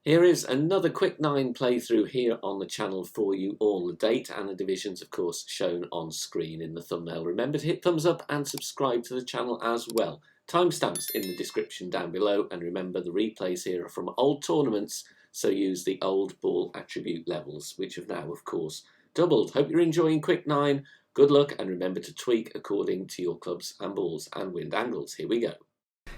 Here is another quick 9 playthrough here on the channel for you all. The date and the divisions, of course, shown on screen in the thumbnail. Remember to hit thumbs up and subscribe to the channel as well. Timestamps in the description down below, and remember the replays here are from old tournaments, so use the old ball attribute levels, which have now, of course, doubled. Hope you're enjoying Quick 9. Good luck, and remember to tweak according to your clubs and balls and wind angles. Here we go.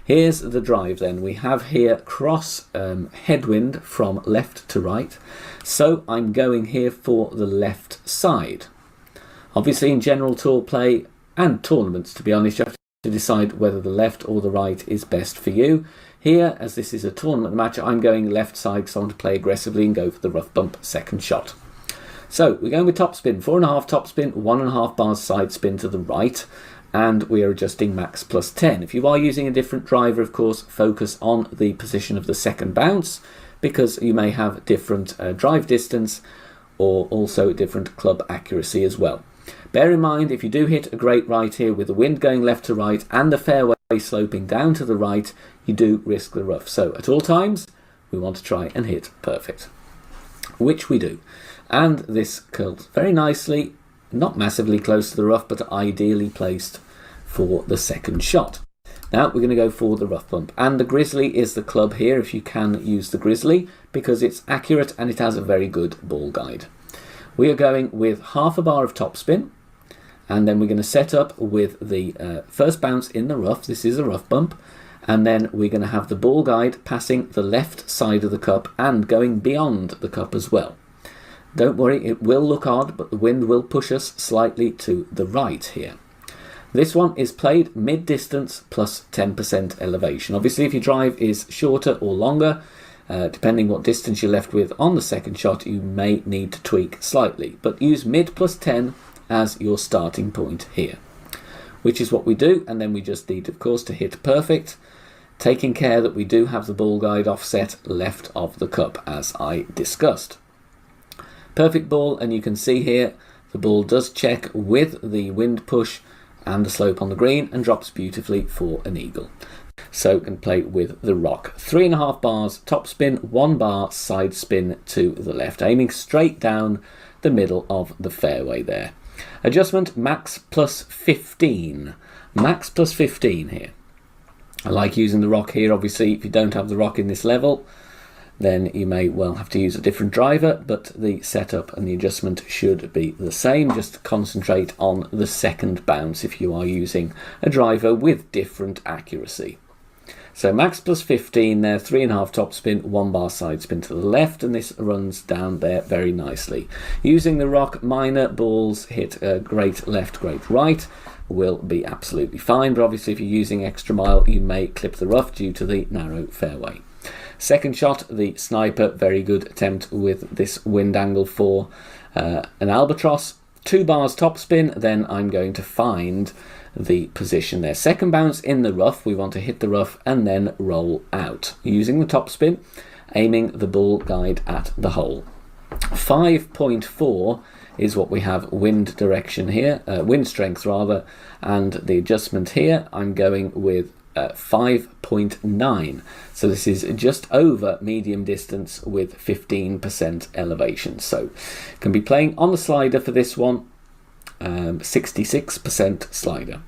Here's the drive then. We have here cross headwind from left to right. So I'm going here for the left side. Obviously in general tour play and tournaments, to be honest, you have to decide whether the left or the right is best for you. Here, as this is a tournament match, I'm going left side because I want to play aggressively and go for the rough bump second shot. So we're going with top spin, 4.5 top spin, 1.5 bars side spin to the right. And we are adjusting max plus 10. If you are using a different driver, of course, focus on the position of the second bounce, because you may have different drive distance or also different club accuracy as well. Bear in mind, if you do hit a great right here with the wind going left to right and the fairway sloping down to the right, you do risk the rough. So at all times, we want to try and hit perfect, which we do. And this curls very nicely, not massively close to the rough, but ideally placed for the second shot. Now we're going to go for the rough bump, and the Grizzly is the club here if you can use the Grizzly, because it's accurate and it has a very good ball guide. We are going with half a bar of topspin, and then we're going to set up with the first bounce in the rough. This is a rough bump, and then we're going to have the ball guide passing the left side of the cup and going beyond the cup as well. Don't worry, it will look odd, but the wind will push us slightly to the right here. This one is played mid-distance plus 10% elevation. Obviously, if your drive is shorter or longer, depending what distance you're left with on the second shot, you may need to tweak slightly. But use mid plus 10 as your starting point here, which is what we do. And then we just need, of course, to hit perfect, taking care that we do have the ball guide offset left of the cup, as I discussed. Perfect ball, and you can see here the ball does check with the wind push and the slope on the green and drops beautifully for an eagle. So we can play with the rock. 3.5 bars top spin, 1 bar side spin to the left, aiming straight down the middle of the fairway there. Adjustment max plus 15. Max plus 15 here. I like using the rock here. Obviously, if you don't have the rock in this level, then you may well have to use a different driver, but the setup and the adjustment should be the same. Just concentrate on the second bounce if you are using a driver with different accuracy. So max plus 15 there, 3.5 top spin, 1 bar side spin to the left, and this runs down there very nicely. Using the rock, minor balls hit great left, great right will be absolutely fine, but obviously if you're using extra mile, you may clip the rough due to the narrow fairway. Second shot, the sniper, very good attempt with this wind angle for an albatross. 2 bars top spin, then I'm going to find the position there. Second bounce in the rough, we want to hit the rough and then roll out. Using the top spin, aiming the ball guide at the hole. 5.4 is what we have wind direction here, wind strength rather, and the adjustment here, I'm going with 5.9. So this is just over medium distance with 15% elevation. So can be playing on the slider for this one, 66% slider.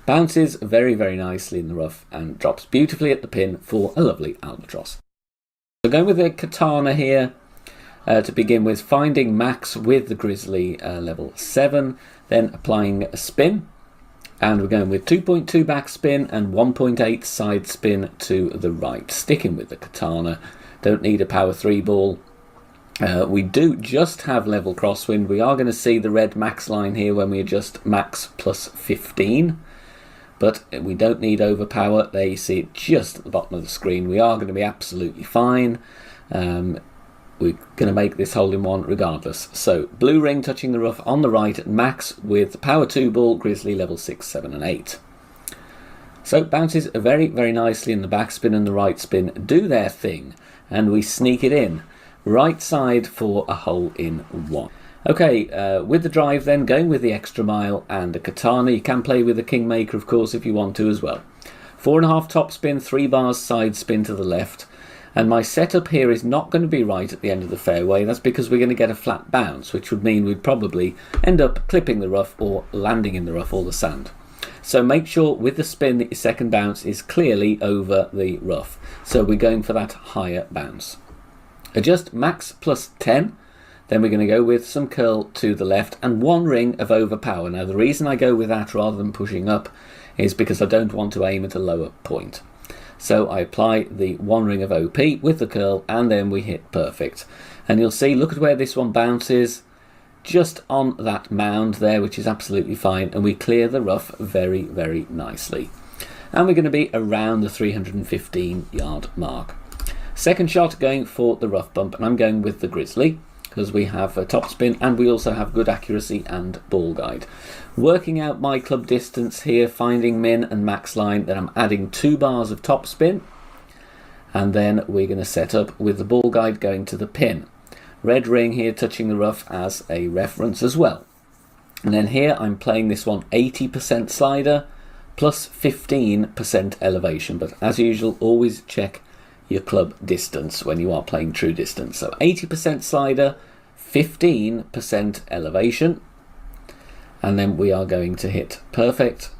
Bounces very, very nicely in the rough and drops beautifully at the pin for a lovely albatross. So going with the katana here to begin with, finding max with the Grizzly level 7, then applying a spin. And we're going with 2.2 back spin and 1.8 side spin to the right. Sticking with the katana. Don't need a power 3 ball. We do just have level crosswind. We are going to see the red max line here when we adjust max plus 15. But we don't need overpower. There you see it just at the bottom of the screen. We are going to be absolutely fine. We're going to make this hole-in-one regardless. So blue ring touching the rough on the right at max with power 2 ball, Grizzly level 6, 7 and 8. So bounces very, very nicely in the backspin and the right spin do their thing, and we sneak it in. Right side for a hole-in-one. Okay, with the drive then, going with the extra mile and a katana. You can play with the Kingmaker, of course, if you want to as well. 4.5 top spin, 3 bars side spin to the left. And my setup here is not going to be right at the end of the fairway. That's because we're going to get a flat bounce, which would mean we'd probably end up clipping the rough or landing in the rough or the sand. So make sure with the spin that your second bounce is clearly over the rough. So we're going for that higher bounce. Adjust max plus 10. Then we're going to go with some curl to the left and 1 ring of overpower. Now the reason I go with that rather than pushing up is because I don't want to aim at a lower point. So I apply the 1 ring of OP with the curl and then we hit perfect. And you'll see, look at where this one bounces, just on that mound there, which is absolutely fine, and we clear the rough very, very nicely. And we're going to be around the 315 yard mark. Second shot going for the rough bump, and I'm going with the Grizzly because we have a topspin and we also have good accuracy and ball guide. Working out my club distance here, finding min and max line, then I'm adding 2 bars of topspin, and then we're going to set up with the ball guide going to the pin. Red ring here touching the rough as a reference as well. And then here I'm playing this one 80% slider plus 15% elevation, but as usual always check your club distance when you are playing true distance. So 80% slider, 15% elevation, and then we are going to hit perfect,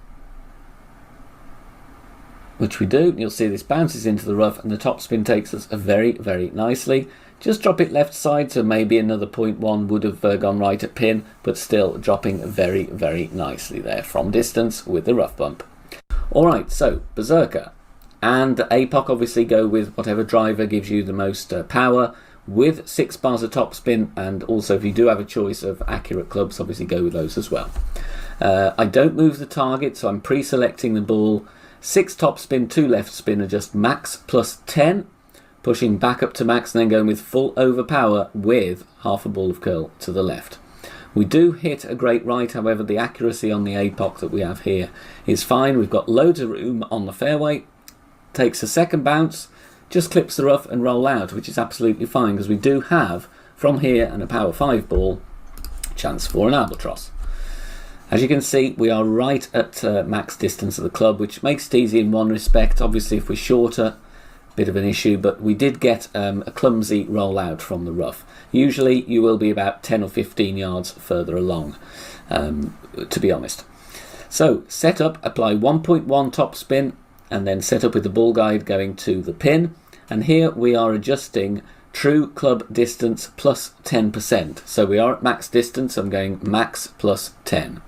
which we do. You'll see this bounces into the rough and the topspin takes us very, very nicely. Just drop it left side, so maybe another 0.1 would have gone right at pin, but still dropping very, very nicely there from distance with the rough bump. Alright, so Berserker and APOC obviously go with whatever driver gives you the most power, with 6 bars of topspin, and also if you do have a choice of accurate clubs, obviously go with those as well. I don't move the target, so I'm pre-selecting the ball. 6 topspin, 2 left spin, adjust max plus 10, pushing back up to max, and then going with full overpower with half a ball of curl to the left. We do hit a great right, however the accuracy on the APOC that we have here is fine. We've got loads of room on the fairway. Takes a second bounce, just clips the rough and roll out, which is absolutely fine because we do have, from here and a power 5 ball, chance for an albatross. As you can see, we are right at max distance of the club, which makes it easy in one respect. Obviously if we're shorter, bit of an issue, but we did get a clumsy roll out from the rough. Usually you will be about 10 or 15 yards further along, to be honest. So set up, apply 1.1 top spin, and then set up with the ball guide going to the pin, and here we are adjusting true club distance plus 10%. So we are at max distance, I'm going max plus 10.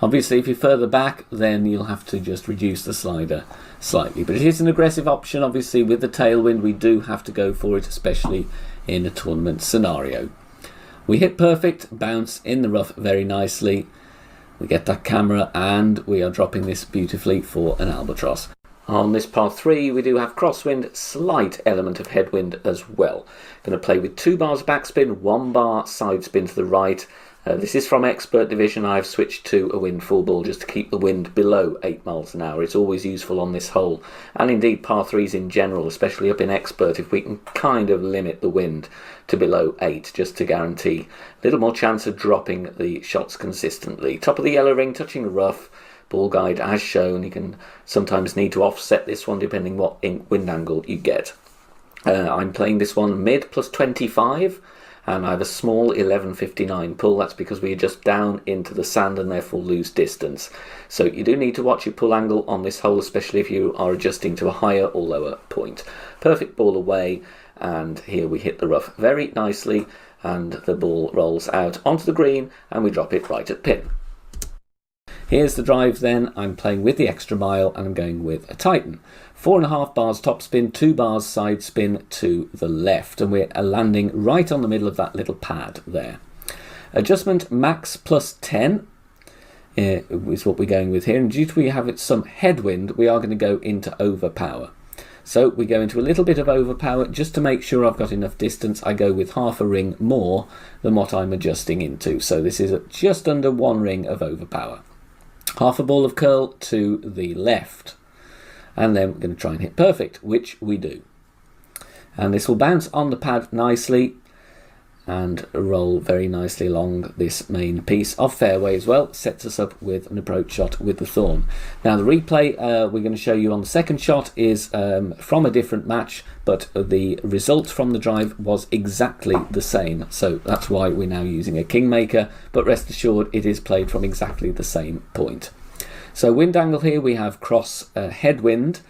Obviously if you're further back then you'll have to just reduce the slider slightly, but it is an aggressive option. Obviously with the tailwind we do have to go for it, especially in a tournament scenario. We hit perfect, bounce in the rough very nicely. We get that camera and we are dropping this beautifully for an albatross. On this par 3 we do have crosswind, slight element of headwind as well. Going to play with 2 bars backspin, 1 bar side spin to the right. This is from Expert Division. I've switched to a wind full ball just to keep the wind below 8 miles an hour. It's always useful on this hole, and indeed par 3s in general, especially up in Expert, if we can kind of limit the wind to below 8 just to guarantee a little more chance of dropping the shots consistently. Top of the yellow ring touching the rough, ball guide as shown. You can sometimes need to offset this one depending what wind angle you get. I'm playing this one mid plus 25. And I have a small 1159 pull. That's because we adjust down into the sand and therefore lose distance. So you do need to watch your pull angle on this hole, especially if you are adjusting to a higher or lower point. Perfect ball away, and here we hit the rough very nicely, and the ball rolls out onto the green, and we drop it right at pin. Here's the drive then. I'm playing with the extra mile, and I'm going with a Titan. 4.5 bars top spin, 2 bars side spin to the left, and we're landing right on the middle of that little pad there. Adjustment max plus 10 is what we're going with here, and due to we have some headwind, we are going to go into overpower. So we go into a little bit of overpower just to make sure I've got enough distance. I go with half a ring more than what I'm adjusting into, so this is just under 1 ring of overpower. Half a ball of curl to the left. And then we're going to try and hit perfect, which we do. And this will bounce on the pad nicely. and roll very nicely along this main piece of fairway as well. Sets us up with an approach shot with the thorn. Now the replay we're going to show you on the second shot is from a different match, but the result from the drive was exactly the same. So that's why we're now using a Kingmaker, but rest assured it is played from exactly the same point. So wind angle here, we have cross headwind,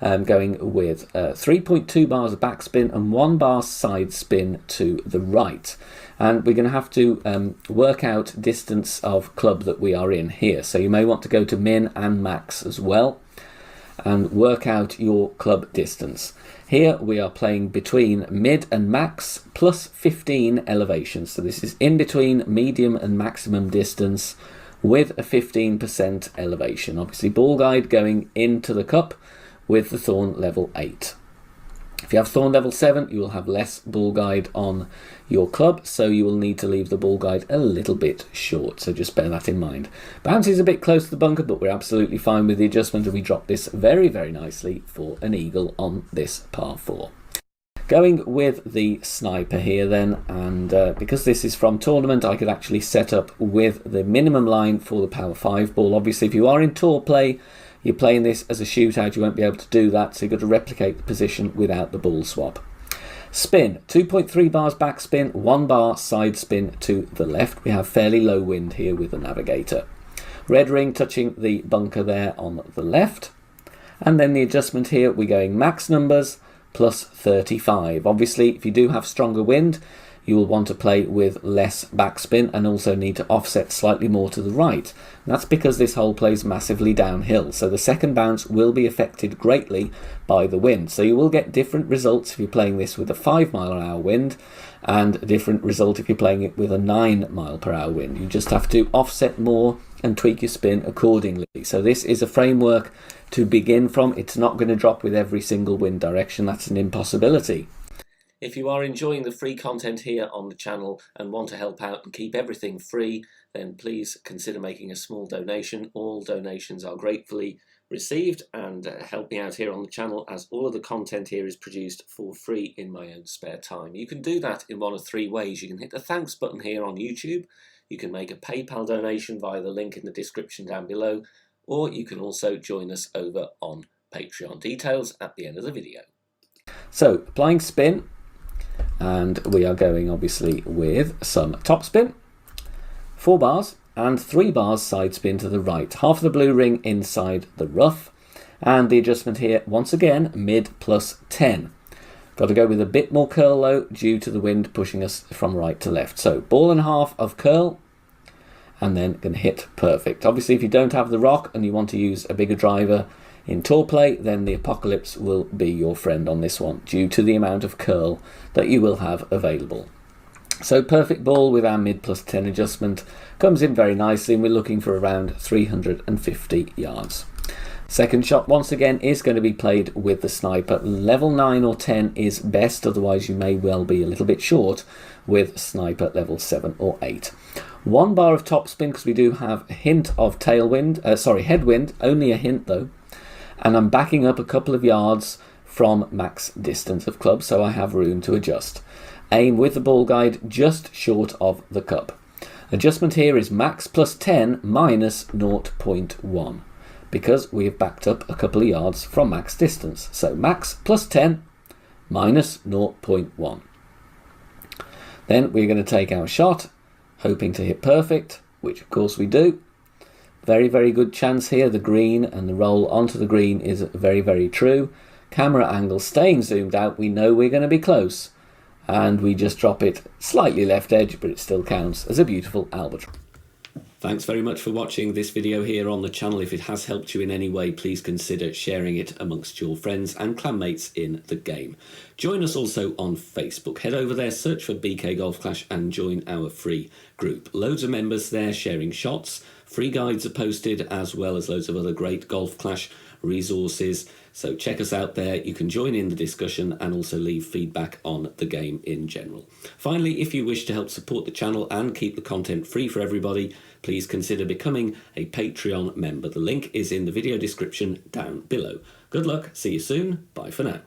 going with 3.2 bars of backspin and 1 bar side spin to the right. And we're going to have to work out distance of club that we are in here. So you may want to go to min and max as well and work out your club distance. Here we are playing between mid and max plus 15 elevation. So this is in between medium and maximum distance with a 15% elevation. Obviously ball guide going into the cup with the thorn level 8. If you have thorn level 7, you will have less ball guide on your club, so you will need to leave the ball guide a little bit short, so just bear that in mind. Bounce is a bit close to the bunker, but we're absolutely fine with the adjustment, and we drop this very, very nicely for an eagle on this par 4. Going with the sniper here then, and because this is from tournament, I could actually set up with the minimum line for the power 5 ball. Obviously, if you are in tour play, you're playing this as a shootout, you won't be able to do that, so you've got to replicate the position without the ball swap. Spin, 2.3 bars backspin, 1 bar side spin to the left. We have fairly low wind here with the Navigator. Red ring touching the bunker there on the left. And then the adjustment here, we're going max numbers plus 35. Obviously, if you do have stronger wind, you will want to play with less backspin and also need to offset slightly more to the right. And that's because this hole plays massively downhill, so the second bounce will be affected greatly by the wind. So you will get different results if you're playing this with a 5 mile an hour wind and a different result if you're playing it with a 9 mile per hour wind. You just have to offset more and tweak your spin accordingly. So this is a framework to begin from. It's not going to drop with every single wind direction. That's an impossibility. If you are enjoying the free content here on the channel and want to help out and keep everything free, then please consider making a small donation. All donations are gratefully received and help me out here on the channel, as all of the content here is produced for free in my own spare time. You can do that in one of 3 ways. You can hit the thanks button here on YouTube, you can make a PayPal donation via the link in the description down below, or you can also join us over on Patreon. Details at the end of the video. So applying spin, and we are going obviously with some top spin, 4 bars and 3 bars side spin to the right, half of the blue ring inside the rough, and the adjustment here once again mid plus 10. Got to go with a bit more curl though due to the wind pushing us from right to left. So ball and a half of curl and then can hit perfect. Obviously if you don't have the rock and you want to use a bigger driver in tour play, then the Apocalypse will be your friend on this one due to the amount of curl that you will have available. So perfect ball with our mid plus 10 adjustment comes in very nicely, and we're looking for around 350 yards. Second shot once again is going to be played with the sniper. Level 9 or 10 is best, otherwise you may well be a little bit short with sniper level 7 or 8. 1 bar of topspin because we do have a hint of headwind, only a hint though. And I'm backing up a couple of yards from max distance of club, so I have room to adjust. Aim with the ball guide just short of the cup. Adjustment here is max plus 10 minus 0.1, because we have backed up a couple of yards from max distance. So max plus 10 minus 0.1. Then we're going to take our shot, hoping to hit perfect, which of course we do. Very, very good chance here. The green and the roll onto the green is very, very true. Camera angle staying zoomed out. We know we're going to be close. And we just drop it slightly left edge, but it still counts as a beautiful albatross. Thanks very much for watching this video here on the channel. If it has helped you in any way, please consider sharing it amongst your friends and clanmates in the game. Join us also on Facebook. Head over there, search for BK Golf Clash and join our free group. Loads of members there sharing shots. Free guides are posted, as well as loads of other great Golf Clash resources. So check us out there. You can join in the discussion and also leave feedback on the game in general. Finally, if you wish to help support the channel and keep the content free for everybody, please consider becoming a Patreon member. The link is in the video description down below. Good luck. See you soon. Bye for now.